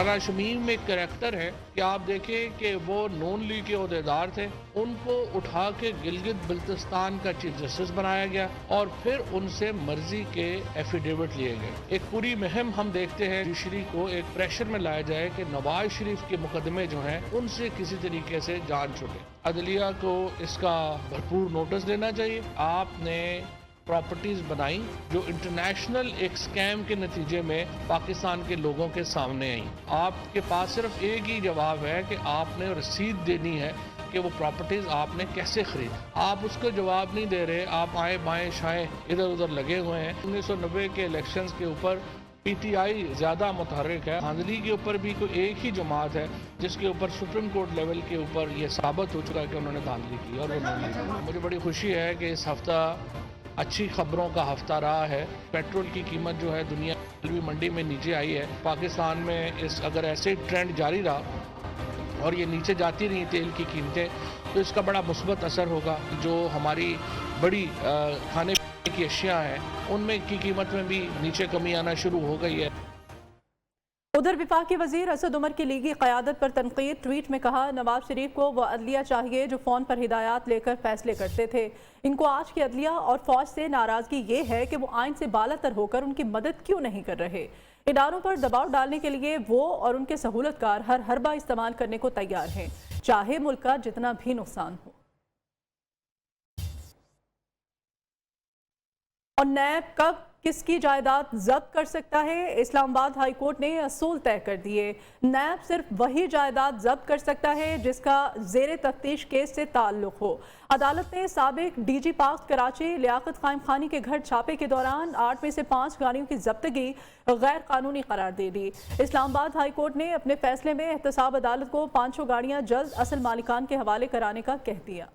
رانا شمیم میں ایک کریکٹر ہے کہ آپ دیکھیں کہ وہ نون لیگ کے عہدیدار تھے، ان کو اٹھا کے گلگت بلتستان کا چیف جسٹس بنایا گیا اور پھر ان سے مرضی کے ایفیڈیوٹ لیے گئے۔ ایک پوری مہم ہم دیکھتے ہیں جوڈیشری کو ایک پریشر میں لایا جائے کہ نواز شریف کے مقدمے جو ہیں ان سے کسی طریقے سے جان چھوٹے۔ عدلیہ کو اس کا بھرپور نوٹس دینا چاہیے۔ آپ نے پراپرٹیز بنائی جو انٹرنیشنل ایک سکیم کے نتیجے میں پاکستان کے لوگوں کے سامنے آئیں۔ آپ کے پاس صرف ایک ہی جواب ہے کہ آپ نے رسید دینی ہے کہ وہ پراپرٹیز آپ نے کیسے خرید۔ آپ اس کو جواب نہیں دے رہے، آپ آئیں بائیں شائیں ادھر ادھر لگے ہوئے ہیں۔ 1990 کے الیکشنز کے اوپر پی ٹی آئی زیادہ متحرک ہے، دھاندلی کے اوپر بھی کوئی ایک ہی جماعت ہے جس کے اوپر سپریم کورٹ لیول کے اوپر یہ ثابت ہو چکا ہے کہ انہوں نے دھاندلی کی اور وہ نہیں۔ مجھے بڑی خوشی ہے کہ اس ہفتہ اچھی خبروں کا ہفتہ رہا ہے۔ پیٹرول کی قیمت جو ہے دنیا عالمی منڈی میں نیچے آئی ہے۔ پاکستان میں اگر ایسے ٹرینڈ جاری رہا اور یہ نیچے جاتی رہی تیل کی قیمتیں تو اس کا بڑا مثبت اثر ہوگا۔ جو ہماری بڑی کھانے پینے کی اشیاء ہیں ان میں کی قیمت میں بھی نیچے کمی آنا شروع ہو گئی ہے۔ ادھر وفاقی وزیر اسد عمر کی لیگی قیادت پر تنقید۔ ٹویٹ میں کہا نواز شریف کو وہ عدلیہ چاہیے جو فون پر ہدایات لے کر فیصلے کرتے تھے۔ ان کو آج کی عدلیہ اور فوج سے ناراضگی یہ ہے کہ وہ آئین سے بالا تر ہو کر ان کی مدد کیوں نہیں کر رہے۔ اداروں پر دباؤ ڈالنے کے لیے وہ اور ان کے سہولت کار ہر حربہ استعمال کرنے کو تیار ہیں، چاہے ملک کا جتنا بھی نقصان ہو۔ اور نیب کب کس کی جائیداد ضبط کر سکتا ہے؟ اسلام آباد ہائی کورٹ نے اصول طے کر دیے۔ نیب صرف وہی جائیداد ضبط کر سکتا ہے جس کا زیر تفتیش کیس سے تعلق ہو۔ عدالت نے سابق ڈی جی پاک کراچی لیاقت قائم خانی کے گھر چھاپے کے دوران 8 میں سے 5 گاڑیوں کی ضبطگی غیر قانونی قرار دے دی۔ اسلام آباد ہائی کورٹ نے اپنے فیصلے میں احتساب عدالت کو 5 گاڑیاں جلد اصل مالکان کے حوالے کرانے کا کہہ دیا۔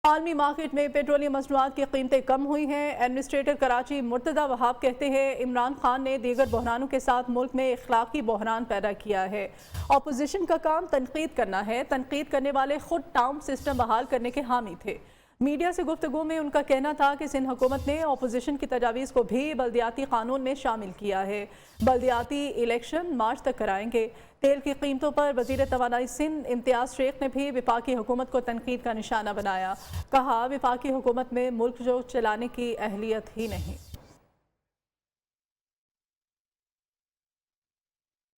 عالمی مارکیٹ میں پیٹرولیم مصنوعات کی قیمتیں کم ہوئی ہیں۔ ایڈمنسٹریٹر کراچی مرتضی وہاب کہتے ہیں عمران خان نے دیگر بحرانوں کے ساتھ ملک میں اخلاقی بحران پیدا کیا ہے۔ اپوزیشن کا کام تنقید کرنا ہے، تنقید کرنے والے خود ٹاؤن سسٹم بحال کرنے کے حامی تھے۔ میڈیا سے گفتگو میں ان کا کہنا تھا کہ سندھ حکومت نے اپوزیشن کی تجاویز کو بھی بلدیاتی قانون میں شامل کیا ہے۔ بلدیاتی الیکشن مارچ تک کرائیں گے۔ تیل کی قیمتوں پر وزیر توانائی سندھ امتیاز شیخ نے بھی وفاقی حکومت کو تنقید کا نشانہ بنایا۔ کہا وفاقی حکومت میں ملک جو چلانے کی اہلیت ہی نہیں۔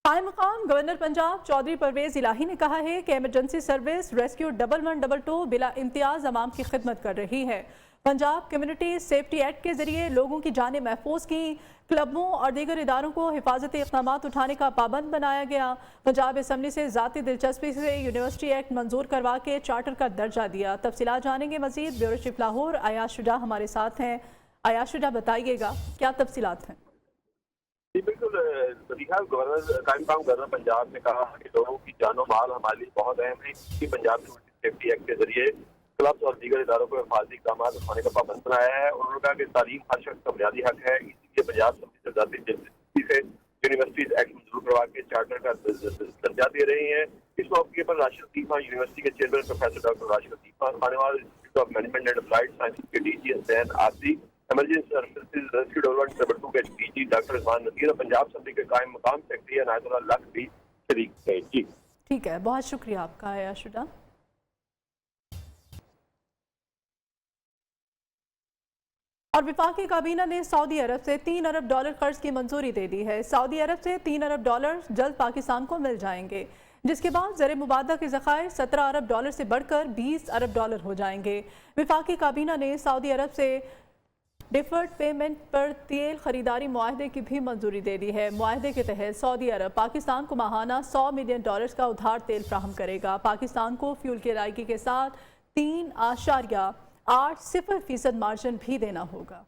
قائم مقام گورنر پنجاب چودھری پرویز الہی نے کہا ہے کہ ایمرجنسی سروس ریسکیو 1112 بلا امتیاز عوام کی خدمت کر رہی ہے۔ پنجاب کمیونٹی سیفٹی ایکٹ کے ذریعے لوگوں کی جانیں محفوظ کی، کلبوں اور دیگر اداروں کو حفاظتی اقدامات اٹھانے کا پابند بنایا گیا۔ پنجاب اسمبلی سے ذاتی دلچسپی سے یونیورسٹی ایکٹ منظور کروا کے چارٹر کا درجہ دیا۔ تفصیلات جانیں گے مزید، بیورو چیف لاہور ایاز شجاع ہمارے ساتھ ہیں۔ ایاز شجاع بتائیے گا کیا تفصیلات ہیں؟ جی بالکل گورنر قائم مقام گورنر پنجاب نے کہا کہ لوگوں کی جان و مال ہمارے لیے بہت اہم ہے کہ پنجاب سیفٹی ایکٹ کے ذریعے کلبس اور دیگر اداروں کو حفاظتی اقدامات اٹھانے کا پابند بنایا ہے۔ اور انہوں نے کہا کہ تعلیم ہر شخص کا بنیادی حق ہے، اسی لیے پنجاب اسمبلی سے ذاتی دلچسپی سے یونیورسٹیز ایکٹ منظور کروا کے چارٹر کا درجہ دے رہی ہیں۔ اس موقع پر راشد لطیف خان یونیورسٹی کے chairman professor doctor Rashid Latif Khan, Khanewal institute of management and applied sciences کے ڈی جی حسین آصفی، ایمرجنسی سروسز ریسکیو 1112 کے ڈی جی ڈاکٹر رضوان نذیر اور پنجاب اسمبلی کے قائم مقام سیکرٹری عنایت اللہ لکھ بھی شریک تھے۔ جی ٹھیک ہے، بہت شکریہ آپ کا ایاز شجاع۔ اور وفاقی کابینہ نے سعودی عرب سے $3 ارب قرض کی منظوری دے دی ہے۔ سعودی عرب سے $3 ارب جلد پاکستان کو مل جائیں گے، جس کے بعد زر مبادلہ کے ذخائر $17 ارب سے بڑھ کر $20 ارب ہو جائیں گے۔ وفاقی کابینہ نے سعودی عرب سے ڈیفرڈ پیمنٹ پر تیل خریداری معاہدے کی بھی منظوری دے دی ہے۔ معاہدے کے تحت سعودی عرب پاکستان کو ماہانہ $100 ملین کا ادھار تیل فراہم کرے گا۔ پاکستان کو فیول کی ادائیگی کے ساتھ 3.80% مارجن بھی دینا ہوگا۔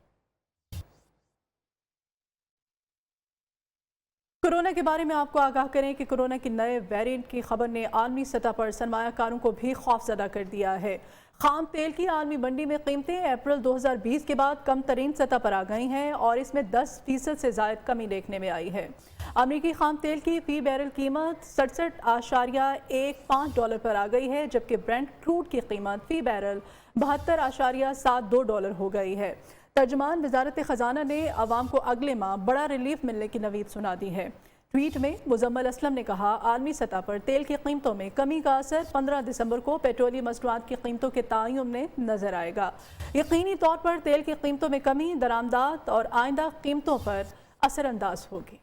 کورونا کے بارے میں آپ کو آگاہ کریں کہ کورونا کی نئے ویرینٹ کی خبر نے عالمی سطح پر سرمایہ کاروں کو بھی خوفزدہ کر دیا ہے۔ خام تیل کی عالمی منڈی میں قیمتیں اپریل 2020 کے بعد کم ترین سطح پر آ گئی ہیں اور اس میں 10% سے زائد کمی دیکھنے میں آئی ہے۔ امریکی خام تیل کی فی بیرل قیمت $67.15 پر آ گئی ہے، جبکہ برینٹ کروڈ کی قیمت فی بیرل $72.72 ہو گئی ہے۔ ترجمان وزارت خزانہ نے عوام کو اگلے ماہ بڑا ریلیف ملنے کی نوید سنا دی ہے۔ ٹویٹ میں مزمل اسلم نے کہا، عالمی سطح پر تیل کی قیمتوں میں کمی کا اثر 15 دسمبر کو پیٹرولیم مصنوعات کی قیمتوں کے تعین میں نظر آئے گا۔ یقینی طور پر تیل کی قیمتوں میں کمی درآمدات اور آئندہ قیمتوں پر اثر انداز ہوگی۔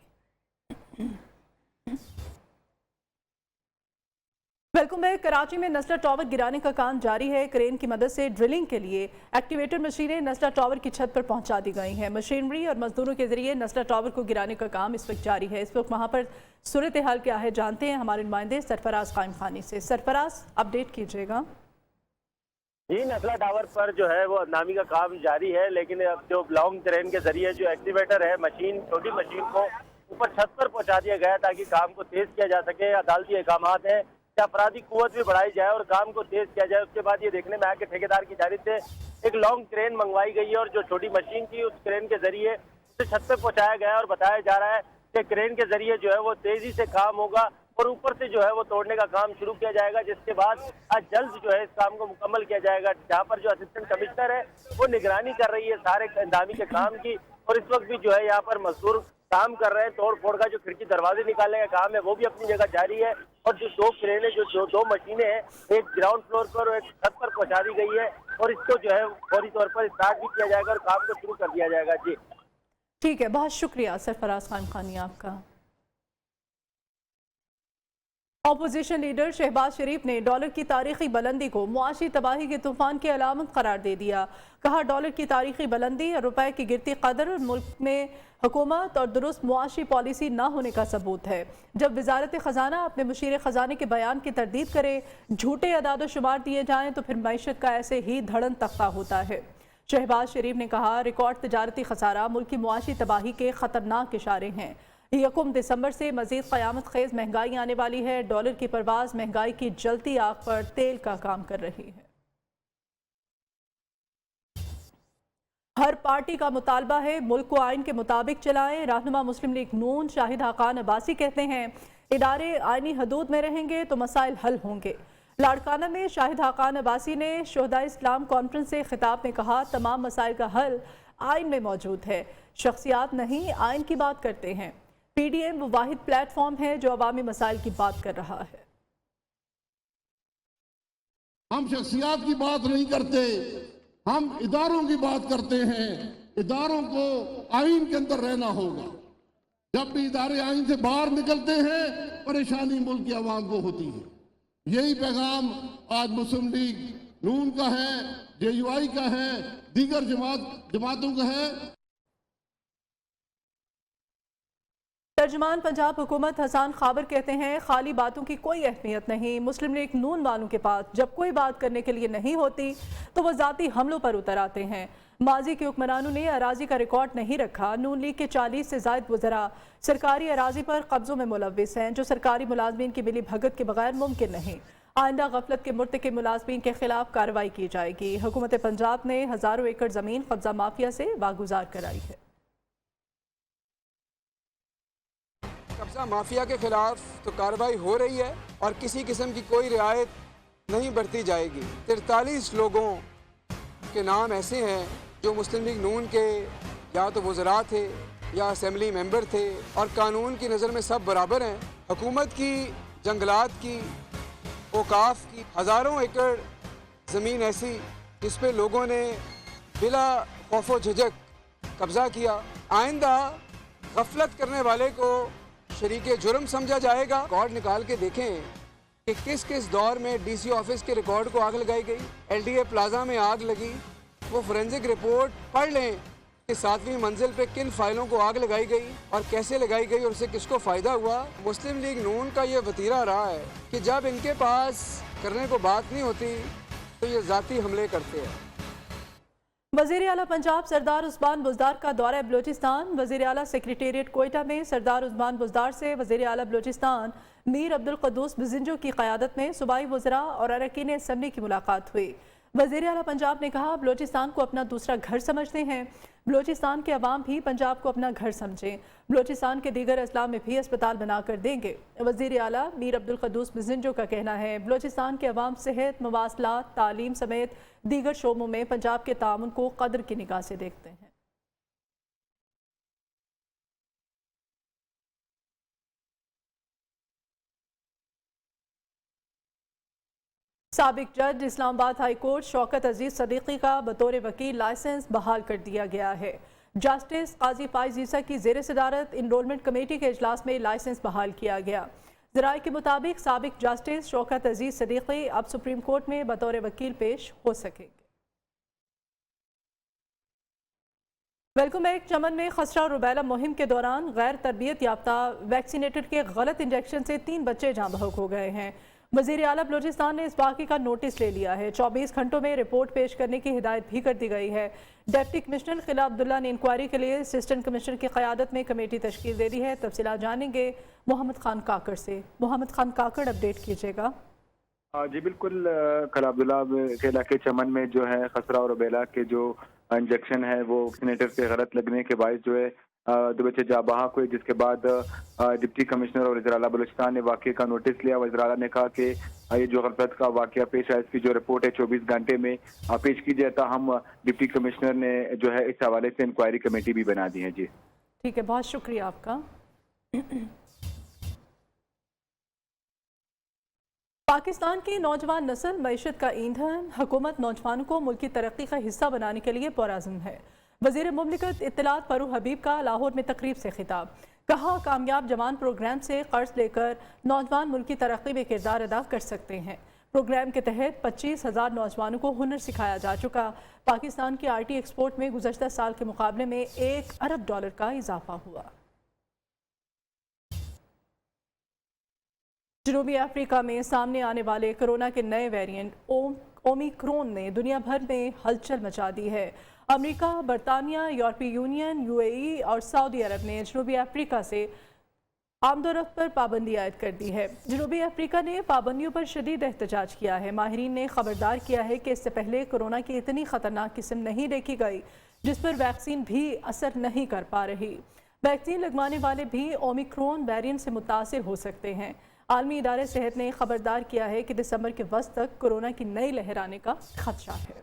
Welcome back. کراچی میں نسلہ ٹاور گرانے کا کام جاری ہے۔ کرین کی مدد سے ڈرلنگ کے لیے ایکٹیویٹر مشینیں نسلہ ٹاور کی چھت پر پہنچا دی گئی ہیں۔ مشینری اور مزدوروں کے ذریعے نسلہ ٹاور کو گرانے کا کام اس وقت جاری ہے۔ اس وقت وہاں پر صورتحال کیا ہے جانتے ہیں ہمارے نمائندے سرفراز قائم خانی سے۔ سرفراز، اپڈیٹ کیجیے گا۔ جی، نسلہ ٹاور پر جو ہے وہ نامی کا کام جاری ہے، لیکن اب جو لانگ ٹرین کے ذریعے جو ایکٹیویٹر ہے مشین، چھوٹی مشین کو اوپر چھت پر پہنچا دیا گیا تاکہ کام کو تیز کیا جا سکے۔ عدالتی احکامات ہیں کہ افرادی قوت بھی بڑھائی جائے اور کام کو تیز کیا جائے۔ اس کے بعد یہ دیکھنے میں آیا کہ ٹھیکیدار کی جانب سے ایک لانگ کرین منگوائی گئی ہے اور جو چھوٹی مشین تھی اس کرین کے ذریعے اسے چھت پہ پہنچایا گیا ہے اور بتایا جا رہا ہے کہ کرین کے ذریعے جو ہے وہ تیزی سے کام ہوگا اور اوپر سے جو ہے وہ توڑنے کا کام شروع کیا جائے گا، جس کے بعد جلد جو ہے اس کام کو مکمل کیا جائے گا۔ جہاں پر جو اسسٹنٹ کمشنر ہے وہ نگرانی کر رہی ہے سارے انجامی کے کام کی، اور اس وقت بھی جو ہے یہاں پر مزدور کام کر رہے ہیں۔ توڑ پھوڑ کا جو کھڑکی دروازے نکالنے کا کام ہے وہ بھی اپنی جگہ جاری ہے، اور جو دو کرینیں جو دو مشینیں ہیں، ایک گراؤنڈ فلور پر اور ایک چھت پر پہنچا دی گئی ہے، اور اس کو جو ہے فوری طور پر اسٹارٹ بھی کیا جائے گا اور کام کو شروع کر دیا جائے گا۔ جی ٹھیک ہے، بہت شکریہ سرفراز قائم خانی آپ کا۔ اپوزیشن لیڈر شہباز شریف نے ڈالر کی تاریخی بلندی کو معاشی تباہی کے طوفان کی علامت قرار دے دیا۔ کہا، ڈالر کی تاریخی بلندی اور روپے کی گرتی قدر ملک میں حکومت اور درست معاشی پالیسی نہ ہونے کا ثبوت ہے۔ جب وزارت خزانہ اپنے مشیر خزانے کے بیان کی تردید کرے، جھوٹے اعداد و شمار دیے جائیں تو پھر معیشت کا ایسے ہی دھڑن تختہ ہوتا ہے۔ شہباز شریف نے کہا، ریکارڈ تجارتی خسارہ ملک کی معاشی تباہی کے خطرناک اشارے ہیں۔ 1 دسمبر سے مزید قیامت خیز مہنگائی آنے والی ہے۔ ڈالر کی پرواز مہنگائی کی جلتی آگ پر تیل کا کام کر رہی ہے۔ ہر پارٹی کا مطالبہ ہے ملک کو آئین کے مطابق چلائیں۔ رہنما مسلم لیگ نون شاہد حقان عباسی کہتے ہیں، ادارے آئینی حدود میں رہیں گے تو مسائل حل ہوں گے۔ لاڑکانہ میں شاہد حقان عباسی نے شہدائے اسلام کانفرنس سے خطاب میں کہا، تمام مسائل کا حل آئین میں موجود ہے، شخصیات نہیں آئین کی بات کرتے ہیں۔ پی ڈی ایم وہ واحد پلیٹ فارم ہے جو عوامی مسائل کی بات کر رہا ہے۔ ہم شخصیات کی بات نہیں کرتے، ہم اداروں کی بات کرتے ہیں۔ اداروں کو آئین کے اندر رہنا ہوگا۔ جب بھی ادارے آئین سے باہر نکلتے ہیں پریشانی ملک کی عوام کو ہوتی ہے۔ یہی پیغام آج مسلم لیگ نون کا ہے، جے یو آئی کا ہے، دیگر جماعتوں کا ہے۔ ترجمان پنجاب حکومت حسان خابر کہتے ہیں، خالی باتوں کی کوئی اہمیت نہیں۔ مسلم لیگ نون والوں کے پاس جب کوئی بات کرنے کے لیے نہیں ہوتی تو وہ ذاتی حملوں پر اتر آتے ہیں۔ ماضی کے حکمرانوں نے اراضی کا ریکارڈ نہیں رکھا۔ نون لیگ کے 40 سے زائد وزراء سرکاری اراضی پر قبضوں میں ملوث ہیں، جو سرکاری ملازمین کی ملی بھگت کے بغیر ممکن نہیں۔ آئندہ غفلت کے مرتکب ملازمین کے خلاف کارروائی کی جائے گی۔ حکومت پنجاب نے ہزاروں ایکڑ زمین قبضہ مافیا سے واگزار کرائی ہے۔ قبضہ مافیا کے خلاف تو کارروائی ہو رہی ہے اور کسی قسم کی کوئی رعایت نہیں برتی جائے گی۔ 43 لوگوں کے نام ایسے ہیں جو مسلم لیگ نون کے یا تو وزراء تھے یا اسمبلی ممبر تھے، اور قانون کی نظر میں سب برابر ہیں۔ حکومت کی، جنگلات کی، اوقاف کی ہزاروں ایکڑ زمین ایسی جس پہ لوگوں نے بلا خوف و جھجک قبضہ کیا۔ آئندہ غفلت کرنے والے کو شریک جرم سمجھا جائے گا۔ ریکارڈ نکال کے دیکھیں کہ کس کس دور میں ڈی سی آفس کے ریکارڈ کو آگ لگائی گئی، ایل ڈی اے پلازا میں آگ لگی، وہ فورینزک رپورٹ پڑھ لیں کہ 7ویں منزل پہ کن فائلوں کو آگ لگائی گئی اور کیسے لگائی گئی اور اسے کس کو فائدہ ہوا۔ مسلم لیگ نون کا یہ وتیرہ رہا ہے کہ جب ان کے پاس کرنے کو بات نہیں ہوتی تو یہ ذاتی حملے کرتے ہیں۔ وزیر اعلیٰ پنجاب سردار عثمان بزدار کا دورہ بلوچستان۔ وزیر اعلیٰ سیکریٹریٹ کوئٹہ میں سردار عثمان بزدار سے وزیر اعلیٰ بلوچستان میر عبدالقدوس بزنجو کی قیادت میں صوبائی وزراء اور اراکین اسمبلی کی ملاقات ہوئی۔ وزیر اعلیٰ پنجاب نے کہا، بلوچستان کو اپنا دوسرا گھر سمجھتے ہیں، بلوچستان کے عوام بھی پنجاب کو اپنا گھر سمجھیں، بلوچستان کے دیگر اضلاع میں بھی اسپتال بنا کر دیں گے۔ وزیر اعلیٰ میر عبدالقدوس بزنجو کا کہنا ہے، بلوچستان کے عوام صحت، مواصلات، تعلیم سمیت دیگر شعبوں میں پنجاب کے تعاون کو قدر کی نگاہ سے دیکھتے ہیں۔ سابق جج اسلام آباد ہائی کورٹ شوکت عزیز صدیقی کا بطور وکیل لائسنس بحال کر دیا گیا ہے۔ جسٹس قاضی فائز عیسیٰ کی زیر صدارت انرولمنٹ کمیٹی کے اجلاس میں لائسنس بحال کیا گیا۔ ذرائع کے مطابق سابق جسٹس شوکت عزیز صدیقی اب سپریم کورٹ میں بطور وکیل پیش ہو سکیں گے۔ Welcome back. چمن میں خسرہ اور روبیلا مہم کے دوران غیر تربیت یافتہ ویکسینیٹر کے غلط انجیکشن سے 3 بچے جاں بحق ہو گئے ہیں۔ وزیر اعلیٰ بلوچستان نے اس واقعے کا نوٹس لے لیا ہے۔ 24 گھنٹوں میں رپورٹ پیش کرنے کی ہدایت بھی کر دی گئی ہے۔ ڈپٹی کمشنر خلا عبداللہ نے انکوائری کے لیے اسسٹنٹ کمشنر کی قیادت میں کمیٹی تشکیل دے دی ہے۔ تفصیلات جانیں گے محمد خان کاکڑ سے۔ محمد خان کاکڑ، اپڈیٹ کیجیے گا۔ جی بالکل، خلا عبداللہ کے علاقے چمن میں جو ہے خسرہ اور روبیلا کے جو انجیکشن ہے وہ ویکسینیٹر سے غلط لگنے کے باعث جو ہے 2 بچے جاں بحق ہوئے، جس کے بعد ڈپٹی کمشنر اور وزیر اعلیٰ بلوچستان نے واقعے کا نوٹس لیا۔ وزیر اعلیٰ نے کہا کہ یہ جو غلط کا واقعہ پیش آیا اس کی جو رپورٹ ہے 24 گھنٹے میں پیش کی جائے، تاہم ڈپٹی کمشنر نے جو ہے اس حوالے سے انکوائری کمیٹی بھی بنا دی ہے۔ جی ٹھیک ہے، بہت شکریہ آپ کا۔ پاکستان کی نوجوان نسل معیشت کا ایندھن، حکومت نوجوانوں کو ملک کی ترقی کا حصہ بنانے کے لیے پرعزم ہے۔ وزیر مملکت اطلاعات فروغ حبیب کا لاہور میں تقریب سے خطاب، کہا کامیاب جوان پروگرام سے قرض لے کر نوجوان ملک کی ترقی میں کردار ادا کر سکتے ہیں۔ پروگرام کے تحت 25,000 نوجوانوں کو ہنر سکھایا جا چکا۔ پاکستان کی آر ٹی ایکسپورٹ میں گزشتہ سال کے مقابلے میں $1 ارب کا اضافہ ہوا۔ جنوبی افریقہ میں سامنے آنے والے کورونا کے نئے ویرینٹ اومیکرون نے دنیا بھر میں ہلچل مچا دی ہے۔ امریکہ، برطانیہ، یورپی یونین، UAE اور سعودی عرب نے جنوبی افریقہ سے آمد و رفت پر پابندی عائد کر دی ہے۔ جنوبی افریقہ نے پابندیوں پر شدید احتجاج کیا ہے۔ ماہرین نے خبردار کیا ہے کہ اس سے پہلے کورونا کی اتنی خطرناک قسم نہیں دیکھی گئی جس پر ویکسین بھی اثر نہیں کر پا رہی۔ ویکسین لگوانے والے بھی اومیکرون ویرینٹ سے متاثر ہو سکتے ہیں۔ عالمی ادارے صحت نے خبردار کیا ہے کہ دسمبر کے وسط تک کورونا کی نئی لہر آنے کا خدشہ ہے۔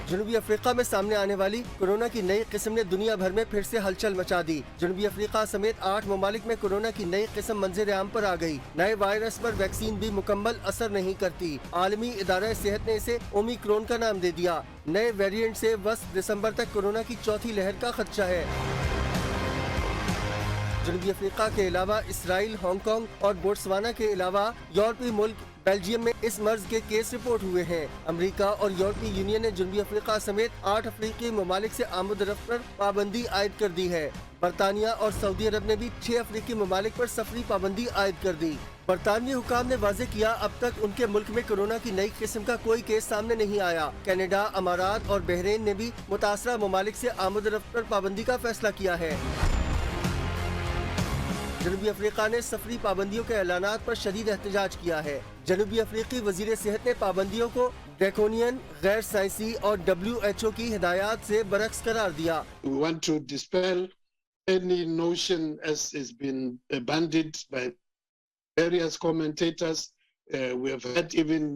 جنوبی افریقہ میں سامنے آنے والی کورونا کی نئی قسم نے دنیا بھر میں پھر سے ہلچل مچا دی۔ جنوبی افریقہ سمیت 8 ممالک میں کورونا کی نئی قسم منظر عام پر آ گئی۔ نئے وائرس پر ویکسین بھی مکمل اثر نہیں کرتی۔ عالمی ادارہ صحت نے اسے اومیکرون کا نام دے دیا۔ نئے ویرینٹ سے وسط دسمبر تک کورونا کی چوتھی لہر کا خدشہ ہے۔ جنوبی افریقہ کے علاوہ اسرائیل، ہانگ کانگ اور بوٹسوانا کے علاوہ یورپی ملک بیلجیم میں اس مرض کے کیس رپورٹ ہوئے ہیں۔ امریکہ اور یورپی یونین نے جنوبی افریقہ سمیت 8 افریقی ممالک سے آمد و رفت پر پابندی عائد کر دی ہے۔ برطانیہ اور سعودی عرب نے بھی 6 افریقی ممالک پر سفری پابندی عائد کر دی۔ برطانوی حکام نے واضح کیا اب تک ان کے ملک میں کورونا کی نئی قسم کا کوئی کیس سامنے نہیں آیا۔ کینیڈا، امارات اور بحرین نے بھی متاثرہ ممالک سے آمد و رفت پر پابندی کا فیصلہ کیا ہے۔ جنوبی افریقہ نے سفری پابندیوں کے اعلانات پر شدید احتجاج کیا ہے۔ جنوبی افریقی وزیر صحت نے پابندیوں کو ڈریکونین، غیر سائنسی اور WHO کی ہدایات سے برعکس قرار دیا۔ We want to dispel any notion as has been bandied by various commentators. We have had even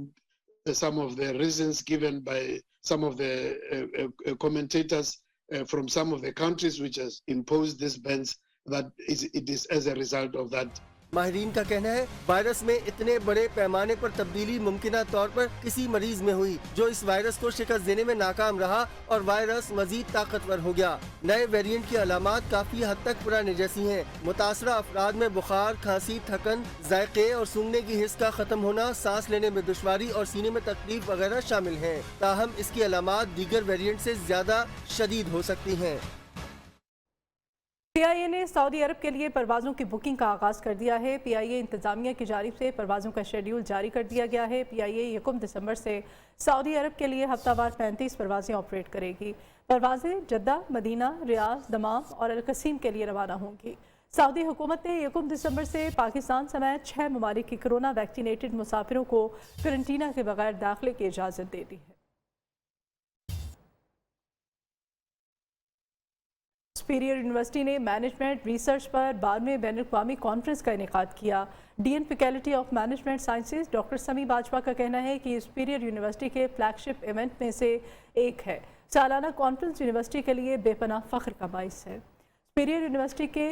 some of the reasons given by some of the commentators from some of the countries which has imposed these bans. It is as a result of that. ماہرین کا کہنا ہے virus میں اتنے بڑے پیمانے پر تبدیلی ممکنہ طور پر کسی مریض میں ہوئی جو اس وائرس کو شکست دینے میں ناکام رہا اور وائرس مزید طاقتور ہو گیا۔ نئے ویرینٹ کی علامات کافی حد تک پرانے جیسی ہیں۔ متاثرہ افراد میں بخار، کھانسی، تھکن، ذائقے اور سونگھنے کی حس کا ختم ہونا، سانس لینے میں دشواری اور سینے میں تکلیف وغیرہ شامل ہیں۔ تاہم اس کی علامات دیگر ویرینٹ سے زیادہ شدید ہو سکتی ہیں۔ PIA نے سعودی عرب کے لیے پروازوں کی بکنگ کا آغاز کر دیا ہے۔ PIA انتظامیہ کی جانب سے پروازوں کا شیڈیول جاری کر دیا گیا ہے۔ PIA 1 دسمبر سے سعودی عرب کے لیے ہفتہ وار 35 پروازیں آپریٹ کرے گی۔ پروازیں جدہ، مدینہ، ریاض، دمام اور القصیم کے لیے روانہ ہوں گی۔ سعودی حکومت نے 1 دسمبر سے پاکستان سمیت 6 ممالک کی کورونا ویکسینیٹڈ مسافروں کو قرنطینہ کے بغیر داخلے کی اجازت دے دی ہے۔ سپیریئر یونیورسٹی نے مینجمنٹ ریسرچ پر 12ویں بین الاقوامی کانفرنس کا انعقاد کیا۔ Dean faculty of management sciences doctor Sami Bajwa کا کہنا ہے کہ یہ سپیریئر یونیورسٹی کے فلیگ شپ ایونٹ میں سے ایک ہے۔ سالانہ کانفرنس یونیورسٹی کے لیے بے پناہ فخر کا باعث ہے۔ سپیریئر یونیورسٹی کے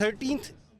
13th